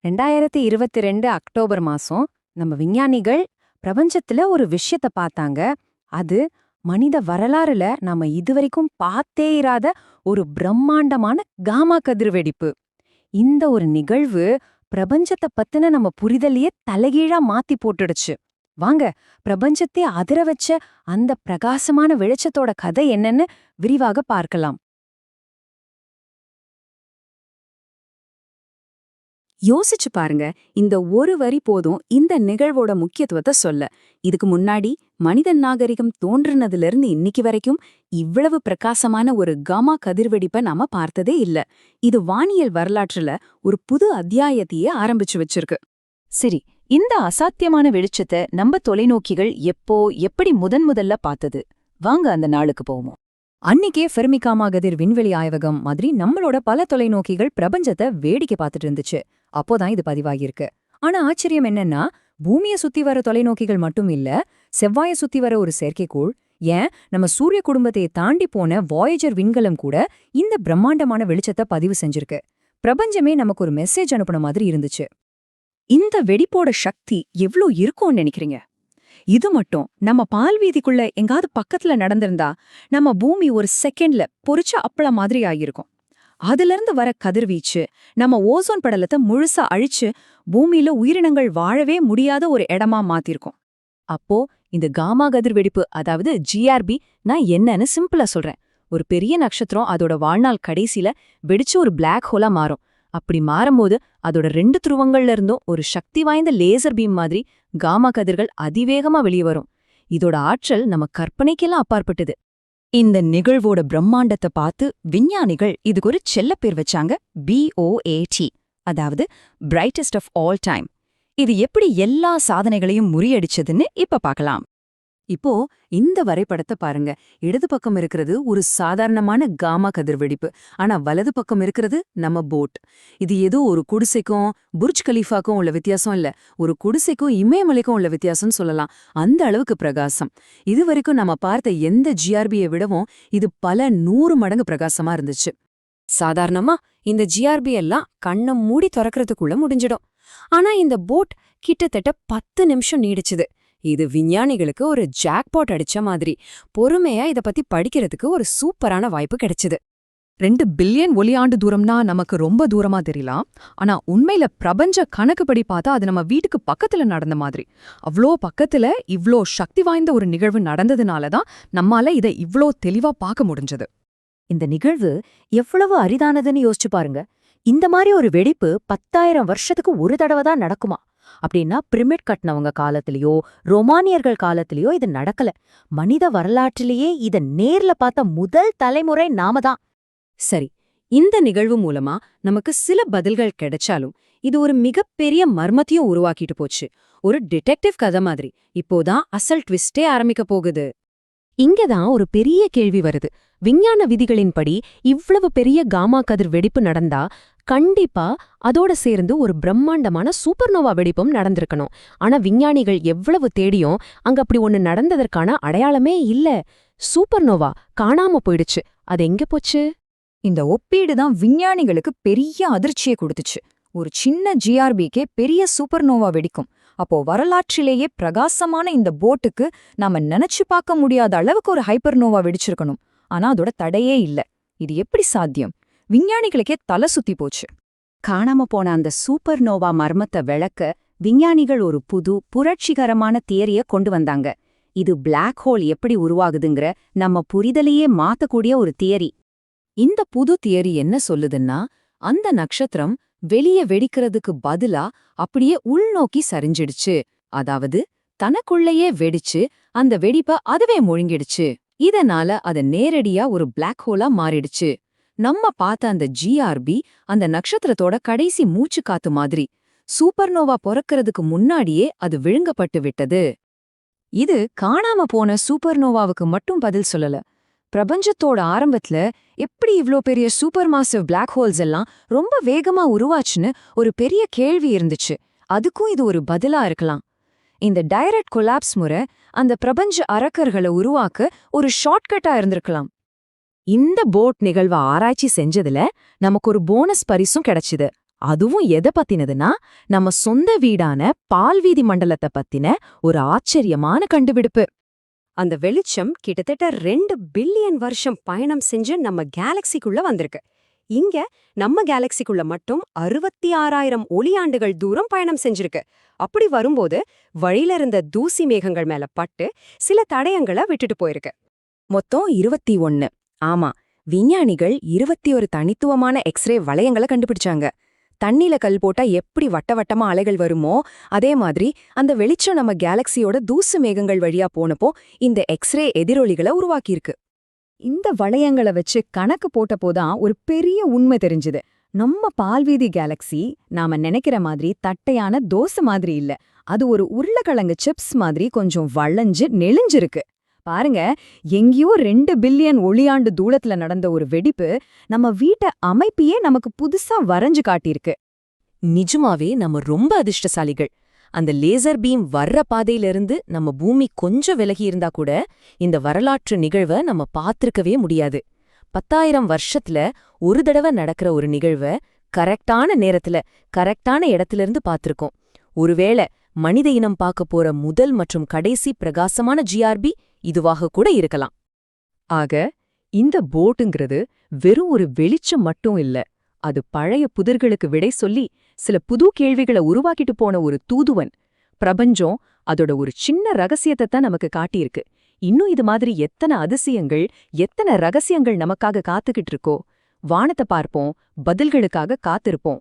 2022 October மாசம் நம்ம விஞ்ஞானிகள் பிரபஞ்சத்துல ஒரு விஷயத்த பார்த்தாங்க. அது மனித வரலாறுல நாம இதுவரைக்கும் பார்த்தே இராத ஒரு பிரம்மாண்டமான காமா கதிர்வெடிப்பு. இந்த ஒரு நிகழ்வு பிரபஞ்சத்தை பத்தின நம்ம புரிதலையே தலைகீழா மாத்தி போட்டுடுச்சு. வாங்க, பிரபஞ்சத்தை அதிர வச்ச அந்த பிரகாசமான வெளிச்சத்தோட கதை என்னன்னு விரிவாக பார்க்கலாம். யோசிச்சு பாருங்க, இந்த ஒரு வரி போதும் இந்த நிகழ்வோட முக்கியத்துவத்தை சொல்ல. இதுக்கு முன்னாடி மனித நாகரிகம் தோன்றுனதிலிருந்து இன்னைக்கு வரைக்கும் இவ்வளவு பிரகாசமான ஒரு காமா கதிர்வெடிப்பை நாம பார்த்ததே இல்ல. இது வானியல் வரலாற்றுல ஒரு புது அத்தியாயத்தையே ஆரம்பிச்சு வச்சிருக்கு. சரி, இந்த அசாத்தியமான வெளிச்சத்தை நம்ம தொலைநோக்கிகள் எப்படி முதல்ல பார்த்தது? வாங்க அந்த நாளுக்கு போவோம். அன்னிக்கே ஃபெர்மி காமா கதிர் விண்வெளி ஆய்வகம் மாதிரி நம்மளோட பல தொலைநோக்கிகள் பிரபஞ்சத்தை வேடிக்கை பார்த்துட்டு இருந்துச்சு. அப்போதான் இது பதிவாகியிருக்கு. ஆனா ஆச்சரியம் என்னன்னா, பூமியை சுத்தி வர தொலைநோக்கிகள் மட்டும் இல்ல, செவ்வாயை சுத்தி வர ஒரு செயற்கைக்கோள், ஏன் நம்ம சூரிய குடும்பத்தை தாண்டி போன வாயேஜர் விண்கலம் கூட இந்த பிரம்மாண்டமான வெளிச்சத்தை பதிவு செஞ்சிருக்கு. பிரபஞ்சமே நமக்கு ஒரு மெசேஜ் அனுப்புன மாதிரி இருந்துச்சு. இந்த வெடிப்போட சக்தி எவ்ளோ இருக்கும்னு நினைக்கிறீங்க? இது மட்டும் நம்ம பால்வீதிக்குள்ள எங்காவது பக்கத்துல நடந்திருந்தா நம்ம பூமி ஒரு செகண்ட்ல பொரிச்ச அப்பள மாதிரி ஆகியிருக்கும். அதிலிருந்து வர கதிர்வீச்சு நம்ம ஓசோன் படலத்தை முழுசா அழிச்சு பூமியில உயிரினங்கள் வாழவே முடியாத ஒரு இடமா மாத்திருக்கோம். அப்போ இந்த காமா கதிர்வெடிப்பு, அதாவது ஜிஆர்பி, நான் என்னன்னு சிம்பிளா சொல்றேன். ஒரு பெரிய நட்சத்திரம் அதோட வாழ்நாள் கடைசியில வெடிச்சு ஒரு பிளாக் ஹோலா மாறும். அப்படி மாறும்போது அதோட 2 துருவங்கள்ல இருந்தும் ஒரு சக்தி வாய்ந்த லேசர் பீம் மாதிரி காமா கதிர்கள் அதிவேகமா வெளியே வரும். இதோட ஆற்றல் நம்ம கற்பனைக்கெல்லாம் அப்பாற்பட்டது. இந்த நிகழ்வோட பிரம்மாண்டத்தை பார்த்து விஞ்ஞானிகள் இதுக்கு ஒரு செல்லப்பேர் வச்சாங்க, BOAT, அதாவது பிரைட்டஸ்ட் ஆஃப் ஆல் டைம். இது எப்படி எல்லா சாதனைகளையும் முறியடிச்சதுன்னு இப்ப பார்க்கலாம். இப்போ இந்த வரைபடத்தை பாருங்க. இடது பக்கம் இருக்கிறது ஒரு சாதாரணமான காமா கதிர்வெடிப்பு. ஆனா வலது பக்கம் இருக்கிறது நம்ம போட். இது ஏதோ ஒரு குடிசைக்கும் புர்ஜ் கலீஃபாக்கும் உள்ள வித்தியாசம் இல்ல, ஒரு குடிசைக்கும் இமயமலைக்கும் உள்ள வித்தியாசம் சொல்லலாம். அந்த அளவுக்கு பிரகாசம். இது வரைக்கும் நம்ம பார்த்த எந்த ஜிஆர்பியை விடவும் இது பல 100 மடங்கு பிரகாசமா இருந்துச்சு. சாதாரணமா இந்த ஜிஆர்பி எல்லாம் கண்ணை மூடி திறக்கிறதுக்குள்ள முடிஞ்சிடும். ஆனா இந்த போட் கிட்டத்தட்ட 10 நிமிஷம் நீடிச்சுது. இது விஞ்ஞானிகளுக்கு ஒரு ஜாக்பாட் அடிச்ச மாதிரி. பொறுமையா இத பத்தி படிக்கிறதுக்கு ஒரு சூப்பரான வாய்ப்பு கிடைச்சது. 2 பில்லியன் ஒளியாண்டு தூரம்னா நமக்கு ரொம்ப தூரமா தெரியலாம். ஆனா உண்மையில பிரபஞ்ச கணக்குப்படி பார்த்தா அது நம்ம வீட்டுக்கு பக்கத்துல நடந்த மாதிரி. அவ்ளோ பக்கத்துல இவ்ளோ சக்தி வாய்ந்த ஒரு நிகழ்வு நடந்ததுனாலதான் நம்மால இதை இவ்ளோ தெளிவா பார்க்க முடிஞ்சது. இந்த நிகழ்வு எவ்வளவு அரிதானதுன்னு யோசிச்சு பாருங்க. இந்த மாதிரி ஒரு வெடிப்பு 10,000 வருஷத்துக்கு ஒரு தடவை தான் நடக்குமா? அப்படின்னா பிரமிட் கட்டினவங்க காலத்திலயோ ரோமானியர்கள் காலத்திலயோ இது நடக்கல. மனித வரலாற்றிலேயே இத நேர்ல பார்த்த முதல் தலைமுறை நாம தான். சரி, இந்த நிகழ்வு மூலமா நமக்கு சில பதில்கள் கிடைச்சாலும் இது ஒரு மிகப்பெரிய மர்மத்தையும் உருவாக்கிட்டு போச்சு. ஒரு டிடெக்டிவ் கதை மாதிரி. இப்போதான் அசல் ட்விஸ்டே ஆரம்பிக்க போகுது. இங்கதான் ஒரு பெரிய கேள்வி வருது. விஞ்ஞான விதிகளின்படி இவ்வளவு பெரிய காமா கதிர் வெடிப்பு நடந்தா கண்டிப்பா அதோட சேர்ந்து ஒரு பிரம்மாண்டமான சூப்பர்னோவா வெடிப்பும் நடந்திருக்கணும். ஆனா விஞ்ஞானிகள் எவ்வளவு தேடியும் அங்க அப்படி ஒண்ணு நடந்ததற்கான அடையாளமே இல்ல. சூப்பர்னோவா காணாம போயிடுச்சு. அது எங்க போச்சு? இந்த ஒப்பீடு தான் விஞ்ஞானிகளுக்கு பெரிய அதிர்ச்சியை கொடுத்துச்சு. ஒரு சின்ன ஜிஆர்பிக்கே பெரிய சூப்பர்னோவா வெடிக்கும். அப்போ வரலாற்றிலேயே பிரகாசமான இந்த போட்டுக்கு நாம நினைச்சு பார்க்க முடியாத அளவுக்கு ஒரு ஹைப்பர்னோவா வெடிச்சிருக்கணும். ஆனா அதோட தடையே இல்ல. இது எப்படி சாத்தியம்? விஞ்ஞானிகளுக்கே தலை சுத்தி போச்சு. காணாம போன அந்த சூப்பர்னோவா மர்மத்தை விளக்க விஞ்ஞானிகள் ஒரு புது புரட்சிகரமான தியரிய கொண்டு வந்தாங்க. இது பிளாக் ஹோல் எப்படி உருவாகுதுங்கிற நம்ம புரிதலையே மாத்தக்கூடிய ஒரு தியரி. இந்த புது தியரி என்ன சொல்லுதுன்னா, அந்த நட்சத்திரம் வெளியே வெடிக்கிறதுக்கு பதிலா அப்படியே உள்நோக்கி சரிஞ்சிடுச்சு. அதாவது தனக்குள்ளேயே வெடிச்சு அந்த வெடிப்ப அதுவே முழுங்கிடுச்சு. இதனால அது நேரடியா ஒரு பிளாக் ஹோலா மாறிடுச்சு. நம்ம பார்த்த அந்த ஜிஆர்பி அந்த நட்சத்திரத்தோட கடைசி மூச்சு காத்து மாதிரி. சூப்பர்னோவா பொறக்கிறதுக்கு முன்னாடியே அது விழுங்கப்பட்டு விட்டது. இது காணாம போன சூப்பர்னோவாவுக்கு மட்டும் பதில் சொல்லல. பிரபஞ்சத்தோட ஆரம்பத்துல எப்படி இவ்ளோ பெரிய சூப்பர் மாசிவ் பிளாக் ஹோல்ஸ் எல்லாம் ரொம்ப வேகமா உருவாச்சுன்னு ஒரு பெரிய கேள்வி இருந்துச்சு. அதுக்கும் இது ஒரு பதிலா இருக்கலாம். இந்த டைரக்ட் கொலாப்ஸ் முறை அந்த பிரபஞ்ச அரக்கர்களை உருவாக்க ஒரு ஷார்ட்கட்டா இருந்திருக்கலாம். இந்த போட் நிகழ்வை ஆராய்ச்சி செஞ்சதுல நமக்கு ஒரு போனஸ் பரிசும் கிடைச்சுது. அதுவும் எதை பத்தினதுன்னா நம்ம சொந்த வீடான பால்வீதி மண்டலத்தை பத்தின ஒரு ஆச்சரியமான கண்டுபிடிப்பு. அந்த வெளிச்சம் கிட்டத்தட்ட 2 பில்லியன் வருஷம் பயணம் செஞ்சு நம்ம கேலக்சிக்குள்ள வந்திருக்கு. இங்க நம்ம கேலக்சிக்குள்ள மட்டும் 66,000 ஒளியாண்டுகள் தூரம் பயணம் செஞ்சிருக்கு. அப்படி வரும்போது வழியில இருந்த தூசி மேகங்கள் மேல பட்டு சில தடயங்களை விட்டுட்டு போயிருக்கு. மொத்தம் 21. ஆமா, விஞ்ஞானிகள் 21 தனித்துவமான எக்ஸ்ரே வளையங்களை கண்டுபிடிச்சாங்க. தண்ணில கல் போட்டா எப்படி வட்டவட்டமா அலைகள் வருமோ அதே மாதிரி அந்த வெளிச்சம் நம்ம கேலக்சியோட தூசு மேகங்கள் வழியா போனப்போ இந்த எக்ஸ்ரே எதிரொலிகளை உருவாக்கியிருக்கு. இந்த வளையங்களை வச்சு கணக்கு போட்டப்போதான் ஒரு பெரிய உண்மை தெரிஞ்சுது. நம்ம பால்வீதி கேலக்சி நாம நினைக்கிற மாதிரி தட்டையான தோசை மாதிரி இல்ல. அது ஒரு உருளைக்கிழங்கு சிப்ஸ் மாதிரி கொஞ்சம் வளைஞ்சு நெளிஞ்சிருக்கு. பாருங்க, எங்கேயோ 2 பில்லியன் ஒளியாண்டு தூரத்துல நடந்த ஒரு வெடிப்பு நம்ம வீட்டை அமைப்பையே நமக்கு புதுசா வரைஞ்சு காட்டியிருக்கு. நிஜமாவே நம்ம ரொம்ப அதிர்ஷ்டசாலிகள். அந்த லேசர் பீம் வர்ற பாதையிலிருந்து நம்ம பூமி கொஞ்சம் விலகி இருந்தா கூட இந்த வரலாற்று நிகழ்வை நம்ம பார்த்திருக்கவே முடியாது. 10,000 வருஷத்துல ஒரு தடவை நடக்கிற ஒரு நிகழ்வை கரெக்டான நேரத்துல கரெக்டான இடத்திலிருந்து பார்த்திருக்கோம். ஒருவேளை மனித இனம் பார்க்க போற முதல் மற்றும் கடைசி பிரகாசமான ஜிஆர்பி இதுவாக கூட இருக்கலாம். ஆக இந்த போட்டுங்கிறது வெறும் ஒரு வெளிச்சம் மட்டும் இல்ல, அது பழைய புதிர்களுக்கு விடை சொல்லி சில புது கேள்விகளை உருவாக்கிட்டு போன ஒரு தூதுவன். பிரபஞ்சம் அதோட ஒரு சின்ன ரகசியத்தை தான் நமக்கு காட்டியிருக்கு. இன்னும் இது மாதிரி எத்தனை அதிசயங்கள், எத்தனை ரகசியங்கள் நமக்காக காத்துக்கிட்டு இருக்கோ. வானத்தை பார்ப்போம், பதில்களுக்காக காத்திருப்போம்.